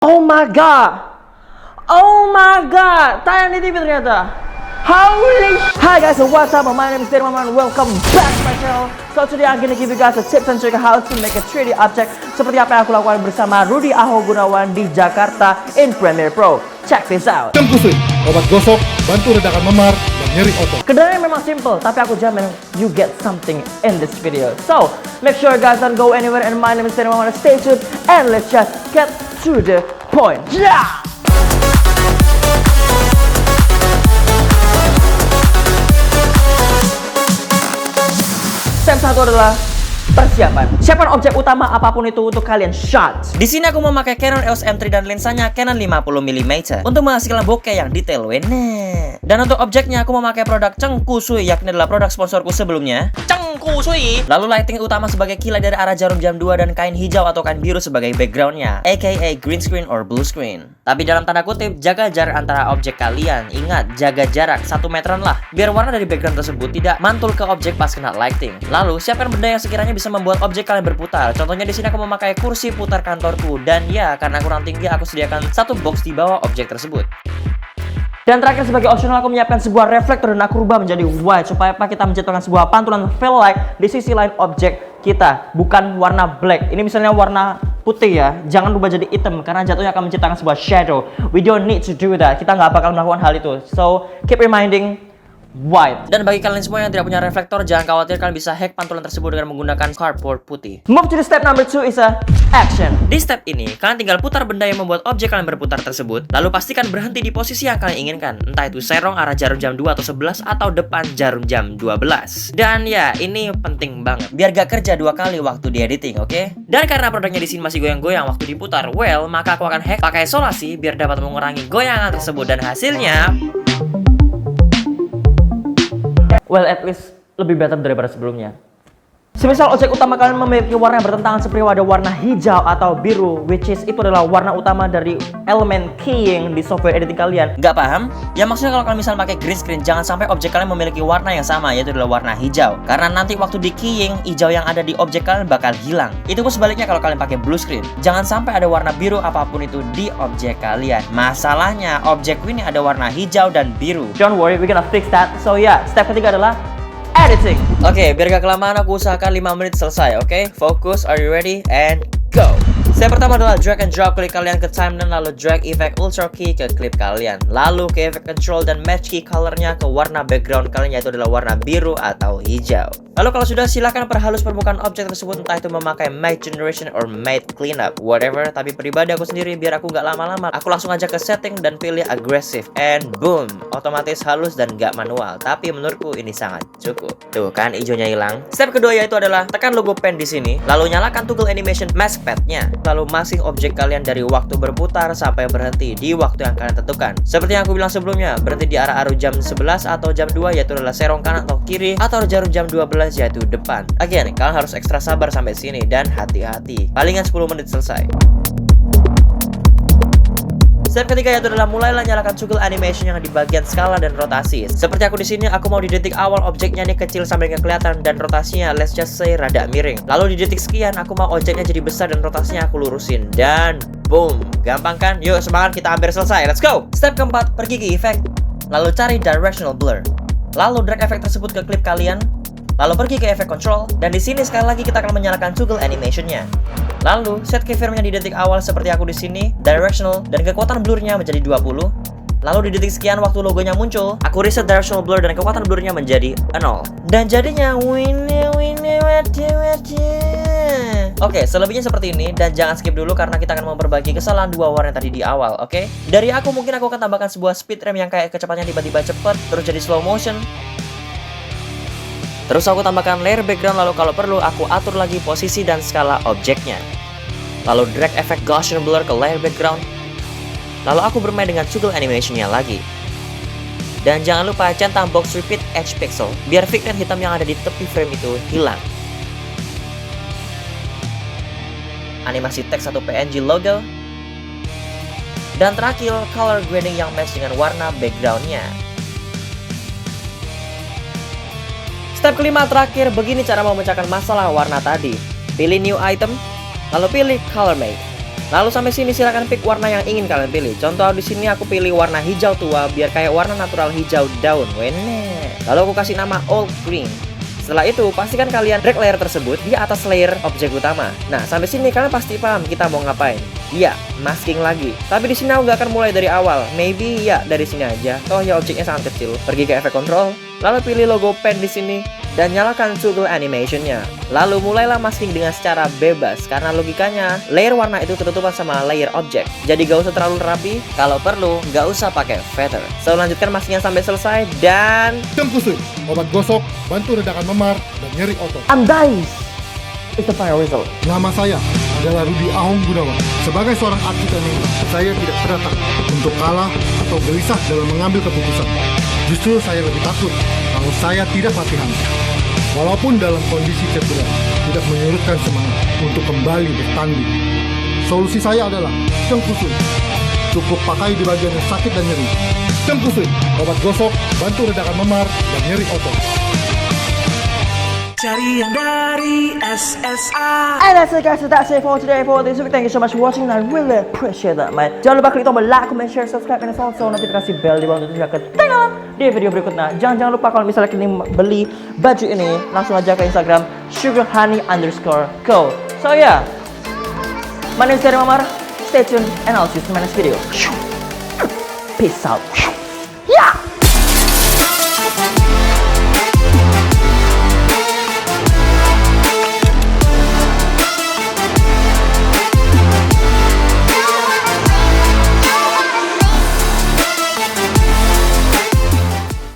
Oh my god! Oh my god! Tayang di TV ternyata. Holy! Hi guys, so what's up? My name is Dary Muammar and welcome back to my channel. So today I'm gonna give you guys a tips and trick how to make a 3D object seperti apa yang aku lakukan bersama Rudy AHONG Gunawan di Jakarta in Premiere Pro. Check this out. Kusui, obat gosok, bantu redakan memar dan nyeri otot. Kedengarannya memang simple, tapi aku jamin you get something in this video. So make sure guys don't go anywhere. And my name is Dary Muammar. Stay tuned and let's just get to the point. Yeah! Step 1 adalah persiapan. Siapkan objek utama apapun itu untuk kalian shot. Di sini aku memakai Canon EOS M3 dan lensanya Canon 50mm untuk menghasilkan bokeh yang detail. Dan untuk objeknya aku memakai produk Kusui, yakni adalah produk sponsorku sebelumnya, Kusui. Lalu lighting utama sebagai kilat dari arah jarum jam 2 dan kain hijau atau kain biru sebagai backgroundnya, aka green screen or blue screen. Tapi dalam tanda kutip, jaga jarak antara objek kalian. Ingat, jaga jarak 1 meteran lah, biar warna dari background tersebut tidak mantul ke objek pas kena lighting. Lalu siapkan benda yang sekiranya bisa membuat objek kalian berputar. Contohnya di sini aku memakai kursi putar kantorku, dan ya karena kurang tinggi aku sediakan satu box di bawah objek tersebut. Dan terakhir sebagai optional aku menyiapkan sebuah reflektor dan aku rubah menjadi white supaya kita menciptakan sebuah pantulan feel light di sisi lain objek kita, bukan warna black. Ini misalnya warna putih ya, jangan rubah jadi hitam karena jatuhnya akan menciptakan sebuah shadow. We don't need to do that. Kita nggak bakal melakukan hal itu. So keep reminding white. Dan bagi kalian semua yang tidak punya reflektor, jangan khawatir, kalian bisa hack pantulan tersebut dengan menggunakan cardboard putih. Move to the step number 2 is a action. Di step ini, kalian tinggal putar benda yang membuat objek kalian berputar tersebut, lalu pastikan berhenti di posisi yang kalian inginkan, entah itu serong arah jarum jam 2 atau 11 atau depan jarum jam 12. Dan ya, ini penting banget biar gak kerja 2 kali waktu di editing, oke? Dan karena produknya di sini masih goyang-goyang waktu diputar, well, maka aku akan hack pakai solasi biar dapat mengurangi goyangan tersebut dan hasilnya well, at least lebih better daripada sebelumnya. Semisal objek utama kalian memiliki warna yang bertentangan seperti ada warna hijau atau biru, which is itu adalah warna utama dari elemen keying di software editing kalian. Nggak paham? Ya maksudnya kalau kalian misalnya pakai green screen, jangan sampai objek kalian memiliki warna yang sama, yaitu adalah warna hijau. Karena nanti waktu di keying, hijau yang ada di objek kalian bakal hilang. Itu pun sebaliknya kalau kalian pakai blue screen. Jangan sampai ada warna biru apapun itu di objek kalian. Masalahnya, objekku ini ada warna hijau dan biru. Don't worry, we're gonna fix that. So yeah, step ketiga adalah editing. Oke, biar gak kelamaan aku usahakan 5 menit selesai, oke? Fokus, are you ready? And go! Step pertama adalah drag and drop klik kalian ke timeline, lalu drag effect ultra key ke clip kalian, lalu ke effect control dan match key colornya ke warna background kalian, yaitu adalah warna biru atau hijau. Lalu kalau sudah, silakan perhalus permukaan objek tersebut, entah itu memakai matte generation or matte cleanup, whatever. Tapi pribadi aku sendiri, biar aku gak lama-lama, aku langsung aja ke setting dan pilih aggressive, and boom, otomatis halus dan gak manual. Tapi menurutku ini sangat cukup. Tuh kan, hijaunya hilang. Step kedua yaitu adalah tekan logo pen di sini, lalu nyalakan toggle animation mask pad-nya, lalu masing objek kalian dari waktu berputar sampai berhenti di waktu yang kalian tentukan. Seperti yang aku bilang sebelumnya, berhenti di arah jam 11 atau jam 2, yaitu adalah serong kanan atau kiri, atau jarum jam 12 yaitu depan. Again, kalian harus ekstra sabar sampai sini dan hati-hati. Palingan 10 menit selesai. Step ketiga yaitu adalah mulailah nyalakan toggle animation yang di bagian skala dan rotasi. Seperti aku di sini, aku mau di detik awal objeknya nih kecil sampai nggak kelihatan dan rotasinya let's just say rada miring. Lalu di detik sekian aku mau objeknya jadi besar dan rotasinya aku lurusin. Dan boom, gampang kan? Yuk semangat, kita hampir selesai. Let's go. Step keempat, pergi ke effect, lalu cari directional blur, lalu drag efek tersebut ke klip kalian, lalu pergi ke effect control, dan di sini sekali lagi kita akan menyalakan toggle animationnya. Lalu set keyframe-nya di detik awal seperti aku di sini, directional, dan kekuatan blurnya menjadi 20. Lalu di detik sekian waktu logonya muncul, aku reset directional blur dan kekuatan blurnya menjadi 0. Dan jadinya Oke, selebihnya seperti ini, dan jangan skip dulu karena kita akan memperbaiki kesalahan 2 warna tadi di awal, oke? Dari aku mungkin aku akan tambahkan sebuah speed ramp yang kayak kecepatannya tiba-tiba cepet, terus jadi slow motion. Terus aku tambahkan layer background, lalu kalau perlu aku atur lagi posisi dan skala objeknya. Lalu drag efek Gaussian blur ke layer background. Lalu aku bermain dengan toggle animationnya lagi. Dan jangan lupa centang box repeat edge pixel, biar vignette hitam yang ada di tepi frame itu hilang. Animasi teks atau PNG logo. Dan terakhir, color grading yang match dengan warna backgroundnya. Step kelima terakhir, begini cara memecahkan masalah warna tadi. Pilih new item, lalu pilih color mate. Lalu sampai sini silakan pick warna yang ingin kalian pilih. Contoh di sini aku pilih warna hijau tua biar kayak warna natural hijau daun. Wene. Lalu aku kasih nama old green. Setelah itu, pastikan kalian drag layer tersebut di atas layer objek utama. Nah, sampai sini kalian pasti paham kita mau ngapain. Iya, masking lagi. Tapi di sini aku gak akan mulai dari awal. Maybe ya dari sini aja. Toh ya objeknya sangat kecil. Pergi ke efek control, lalu pilih logo pen di sini dan nyalakan toggle animationnya. Lalu mulailah masking dengan secara bebas karena logikanya layer warna itu ketutupan sama layer objek. Jadi gak usah terlalu rapi. Kalau perlu, gak usah pakai feather. So lanjutkan maskingnya sampai selesai dan Kusui, obat gosok, bantu redakan memar dan nyeri otot. and guys, it's the final result. Nama saya adalah Rudy AHONG Gunawan. Sebagai seorang atlet ini, saya tidak pernah takut untuk kalah atau gelisah dalam mengambil keputusan. Justru saya lebih takut kalau saya tidak latihan. Walaupun dalam kondisi cedera, tidak menyurutkan semangat untuk kembali bertanding. Solusi saya adalah Kusui. Cukup pakai di bagian yang sakit dan nyeri. Kusui, obat gosok, bantu redakan memar dan nyeri otot. Cari yang dari SSA. And that's it guys, so that's it for today for this week. Thank you so much for watching and I really appreciate that man. Jangan lupa klik tombol like, comment, share, subscribe, and also notifikasi bell di bawah untuk tidak ketinggalan di video berikutnya. Jangan lupa kalau misalnya kalian beli baju ini, langsung aja ke Instagram sugarhoney_co. So yeah, my name is Dary Muammar. Stay tuned and I'll see you in my next video. Peace out.